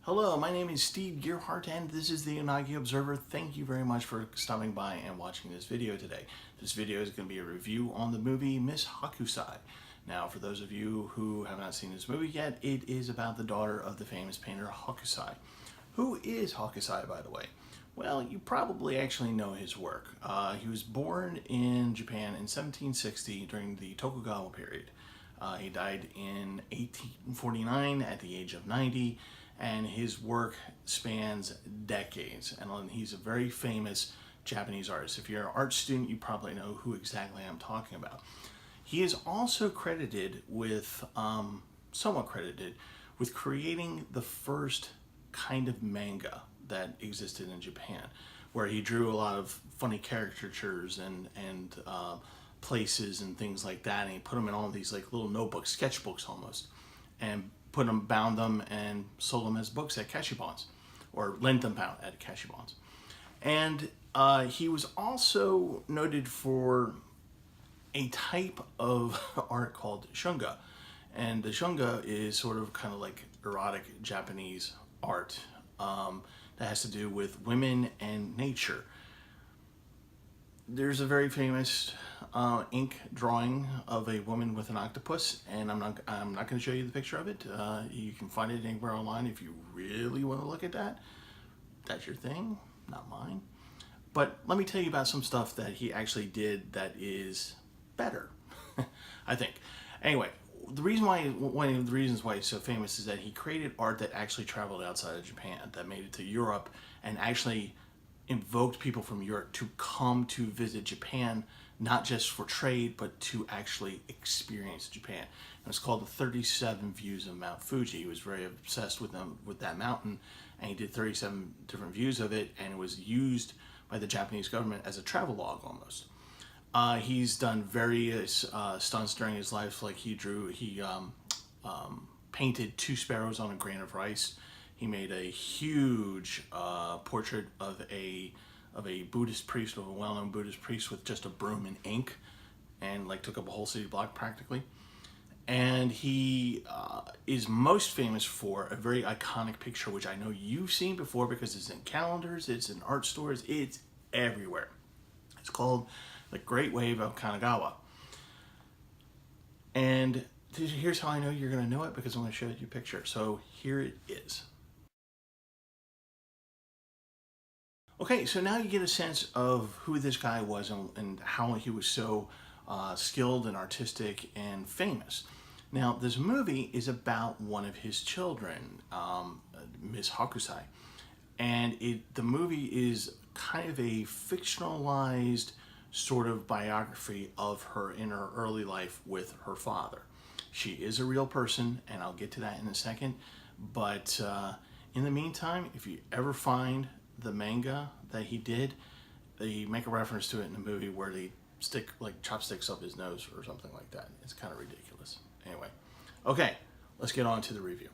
Hello, my name is Steve Gearhart and this is the Unagi Observer. Thank you very much for stopping by and watching this video today. This video is going to be a review on the movie Miss Hokusai. Now, for those of you who have not seen this movie yet, it is about the daughter of the famous painter Hokusai. Who is Hokusai, by the way? Well, you probably actually know his work. He was born in Japan in 1760 during the Tokugawa period. He died in 1849 at the age of 90, and his work spans decades. And he's a very famous Japanese artist. If you're an art student, you probably know who exactly I'm talking about. He is also credited with, somewhat credited, with creating the first kind of manga that existed in Japan, where he drew a lot of funny caricatures and places and things like that, and he put them in all these like little notebooks, sketchbooks almost, and bound them and sold them as books at kashibans, or lent them out at kashibans. And he was also noted for a type of art called shunga, and the shunga is sort of kind of like erotic Japanese art that has to do with women and nature. There's a very famous ink drawing of a woman with an octopus, and I'm not going to show you the picture of it. You can find it anywhere online if you really want to look at that. That's your thing, not mine. But let me tell you about some stuff that he actually did that is better, I think. Anyway, one of the reasons why he's so famous is that he created art that actually traveled outside of Japan, that made it to Europe, and actually invoked people from Europe to come to visit Japan, not just for trade, but to actually experience Japan. And it's called the 37 Views of Mount Fuji. He was very obsessed with that mountain, and he did 37 different views of it, and it was used by the Japanese government as a travel log almost. He's done various stunts during his life, like he painted two sparrows on a grain of rice. He made a huge portrait of a Buddhist priest, of a well-known Buddhist priest, with just a broom and ink, and like took up a whole city block practically. And he is most famous for a very iconic picture, which I know you've seen before because it's in calendars, it's in art stores, it's everywhere. It's called The Great Wave of Kanagawa. And here's how I know you're going to know it, because I'm going to show you a picture. So here it is. Okay, so now you get a sense of who this guy was and how he was so skilled and artistic and famous. Now, this movie is about one of his children, Miss Hokusai. And the movie is kind of a fictionalized sort of biography of her in her early life with her father. She is a real person, and I'll get to that in a second. But in the meantime, if you ever find the manga that he did, they make a reference to it in the movie where they stick like chopsticks up his nose or something like that. It's kind of ridiculous. Anyway, okay, let's get on to the review.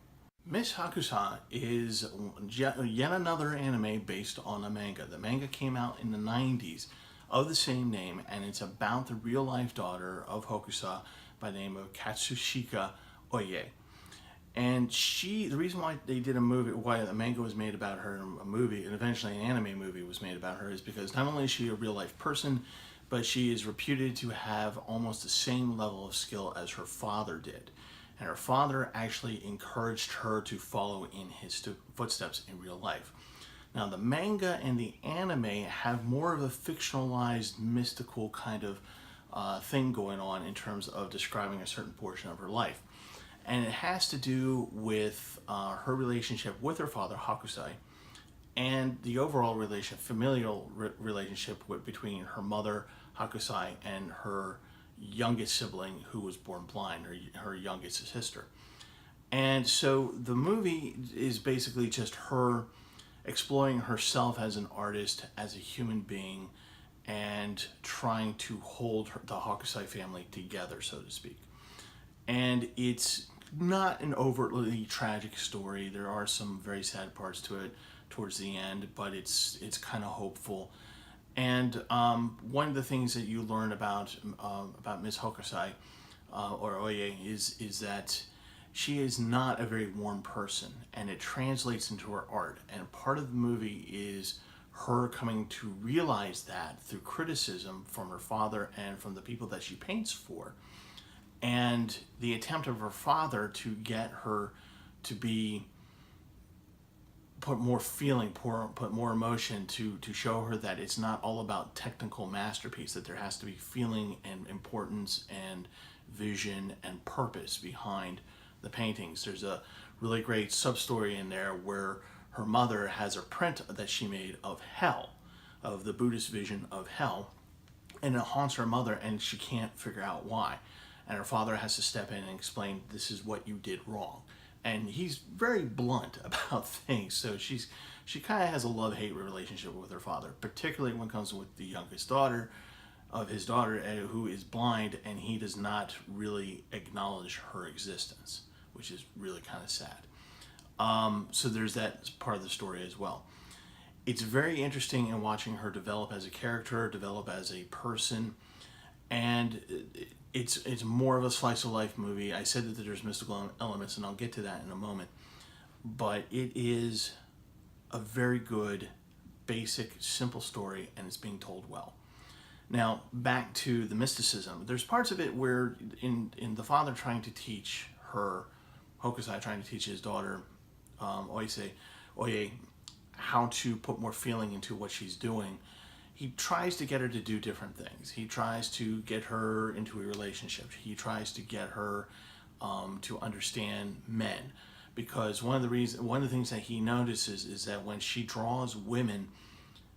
Miss Hokusai is yet another anime based on a manga. The manga came out in the 90s of the same name, and it's about the real-life daughter of Hokusai by the name of Katsushika Oye. And the reason why they did a movie, why the manga was made about her, a movie, and eventually an anime movie was made about her, is because not only is she a real-life person, but she is reputed to have almost the same level of skill as her father did. And her father actually encouraged her to follow in his footsteps in real life. Now, the manga and the anime have more of a fictionalized, mystical kind of thing going on in terms of describing a certain portion of her life. And it has to do with her relationship with her father, Hokusai, and the overall familial relationship between her mother, Hokusai, and her youngest sibling, who was born blind, her youngest sister. And so the movie is basically just her exploring herself as an artist, as a human being, and trying to hold the Hokusai family together, so to speak. And it's not an overtly tragic story. There are some very sad parts to it towards the end, but it's kind of hopeful. And one of the things that you learn about Miss Hokusai or Oye is that she is not a very warm person, and it translates into her art. And part of the movie is her coming to realize that through criticism from her father and from the people that she paints for, and the attempt of her father to get her to be put more feeling, put more emotion, to show her that it's not all about technical masterpiece, that there has to be feeling and importance and vision and purpose behind the paintings. There's a really great sub story in there where her mother has a print that she made of hell, of the Buddhist vision of hell, and it haunts her mother, and she can't figure out why. And her father has to step in and explain, this is what you did wrong. And he's very blunt about things. So she kind of has a love-hate relationship with her father, particularly when it comes with the youngest daughter of his daughter, who is blind, and he does not really acknowledge her existence, which is really kind of sad. So there's that part of the story as well. It's very interesting in watching her develop as a character, develop as a person, and it's more of a slice of life movie. I said that there's mystical elements, and I'll get to that in a moment. But it is a very good, basic, simple story, and it's being told well. Now, back to the mysticism. There's parts of it where in the father trying to teach her, Hokusai trying to teach his daughter, Oye, how to put more feeling into what she's doing, he tries to get her to do different things. He tries to get her into a relationship. He tries to get her to understand men, because one of the things that he notices is that when she draws women,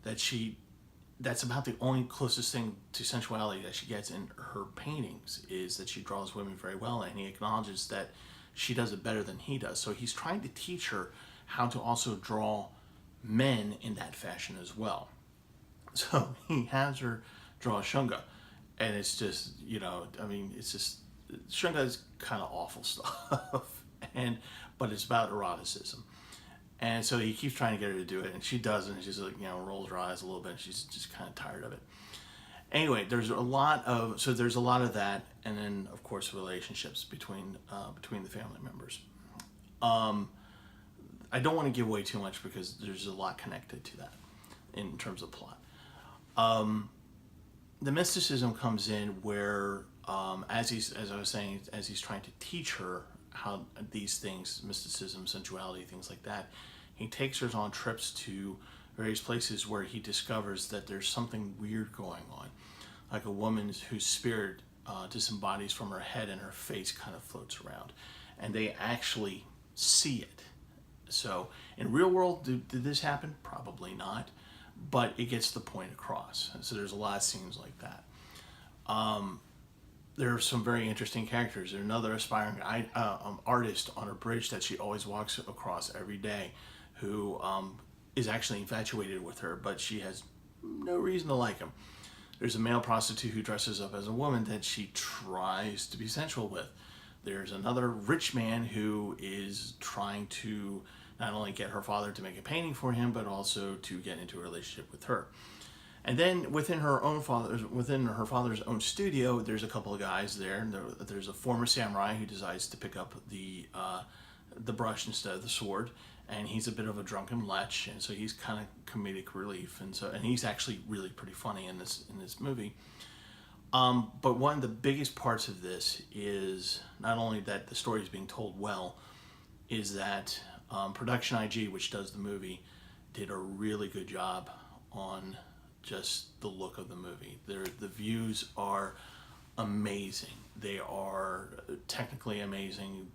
that's about the only closest thing to sensuality that she gets in her paintings, is that she draws women very well, and he acknowledges that she does it better than he does. So he's trying to teach her how to also draw men in that fashion as well. So he has her draw Shunga, and it's just, it's just, Shunga is kind of awful stuff, but it's about eroticism. And so he keeps trying to get her to do it, and she doesn't. And she's like, rolls her eyes a little bit. She's just kind of tired of it. Anyway, there's a lot of that, and then of course relationships between the family members. I don't want to give away too much because there's a lot connected to that in terms of plot. The mysticism comes in where, as he's trying to teach her how these things, mysticism, sensuality, things like that, he takes her on trips to various places where he discovers that there's something weird going on, like a woman whose spirit disembodies from her head and her face kind of floats around, and they actually see it. So in real world, did this happen? Probably not, but it gets the point across. So there's a lot of scenes like that. There are some very interesting characters. There's another aspiring artist on a bridge that she always walks across every day, who is actually infatuated with her, but she has no reason to like him. There's a male prostitute who dresses up as a woman that she tries to be sensual with. There's another rich man who is trying to not only get her father to make a painting for him, but also to get into a relationship with her. And then within her father's own studio, there's a couple of guys there. There's a former samurai who decides to pick up the brush instead of the sword, and he's a bit of a drunken lech, and so he's kind of comedic relief, and he's actually really pretty funny in this movie. But one of the biggest parts of this is not only that the story is being told well, is that Production IG, which does the movie, did a really good job on just the look of the movie. The views are amazing. They are technically amazing,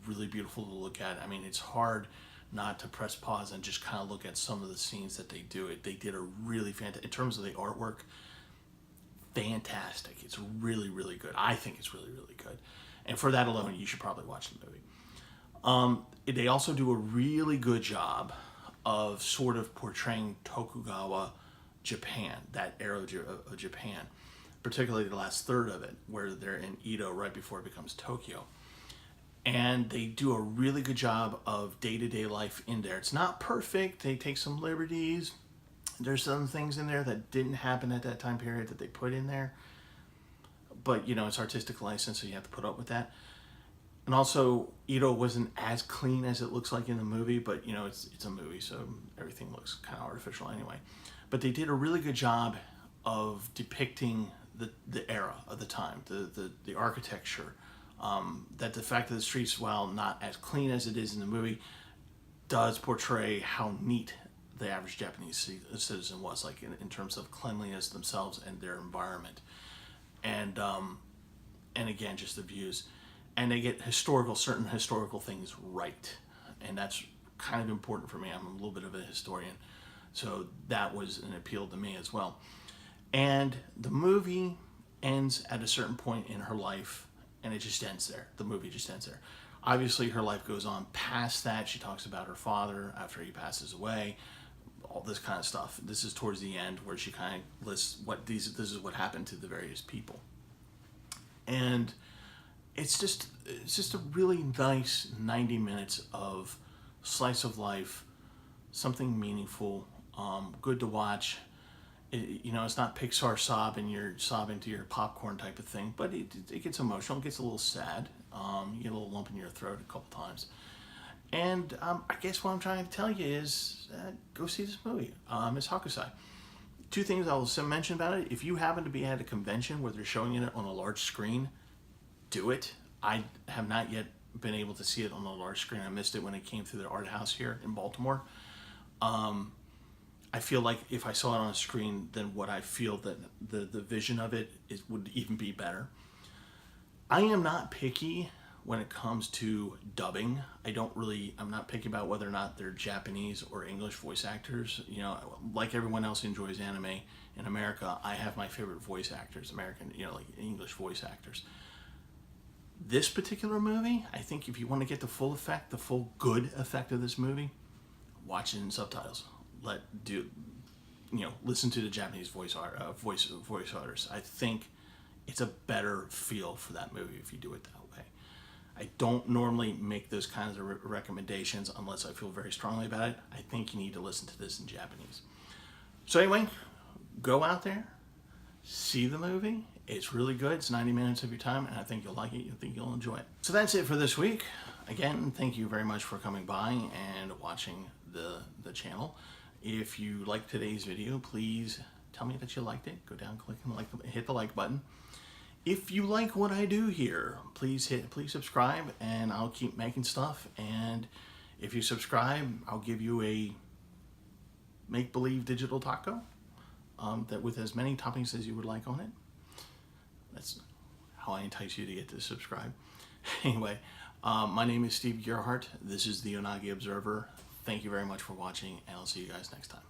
really beautiful to look at. I mean, it's hard not to press pause and just kind of look at some of the scenes that they do. They did a really fantastic, in terms of the artwork, fantastic. It's really, really good. I think it's really, really good. And for that alone, you should probably watch the movie. They also do a really good job of sort of portraying Tokugawa Japan, that era of Japan, particularly the last third of it, where they're in Edo right before it becomes Tokyo. And they do a really good job of day-to-day life in there. It's not perfect. They take some liberties. There's some things in there that didn't happen at that time period that they put in there. But, it's artistic license, so you have to put up with that. And also, Ito wasn't as clean as it looks like in the movie, but you know, it's a movie, so everything looks kind of artificial anyway. But they did a really good job of depicting the era of the time, the architecture. That the fact that the streets, while not as clean as it is in the movie, does portray how neat the average Japanese citizen was, like in terms of cleanliness themselves and their environment, and again, just the views, and they get certain historical things right, and that's kind of important for me. I'm a little bit of a historian, so that was an appeal to me as well. And the movie ends at a certain point in her life, and it just ends there. The movie just ends there. Obviously, her life goes on past that. She talks about her father after he passes away, all this kind of stuff. This is towards the end where she kind of lists this is what happened to the various people. And it's just a really nice 90 minutes of slice of life, something meaningful, good to watch. You know, it's not Pixar you're sobbing to your popcorn type of thing, but it gets emotional, it gets a little sad. You get a little lump in your throat a couple times. And I guess what I'm trying to tell you is go see this movie, Miss Hokusai. Two things I'll mention about it. If you happen to be at a convention where they're showing it on a large screen, do it. I have not yet been able to see it on a large screen. I missed it when it came through the art house here in Baltimore. I feel like if I saw it on a screen, then what I feel that the vision of it would even be better. I am not picky when it comes to dubbing. I'm not picky about whether or not they're Japanese or English voice actors. You know, like everyone else enjoys anime in America, I have my favorite voice actors, American, you know, like English voice actors. This particular movie, I think if you want to get the full effect, the full good effect of this movie, watch it in subtitles. Listen to the Japanese voice artists. I think it's a better feel for that movie if you do it that way. I don't normally make those kinds of recommendations unless I feel very strongly about it. I think you need to listen to this in Japanese. So anyway, go out there, see the movie. It's really good. It's 90 minutes of your time, and I think you'll like it. I think you'll enjoy it. So that's it for this week. Again, thank you very much for coming by and watching the channel. If you liked today's video, please tell me that you liked it. Go down, click and hit the like button. If you like what I do here, please subscribe, and I'll keep making stuff. And if you subscribe, I'll give you a make-believe digital taco that with as many toppings as you would like on it. That's how I entice you to get to subscribe. Anyway, my name is Steve Gerhardt. This is the Unagi Observer. Thank you very much for watching, and I'll see you guys next time.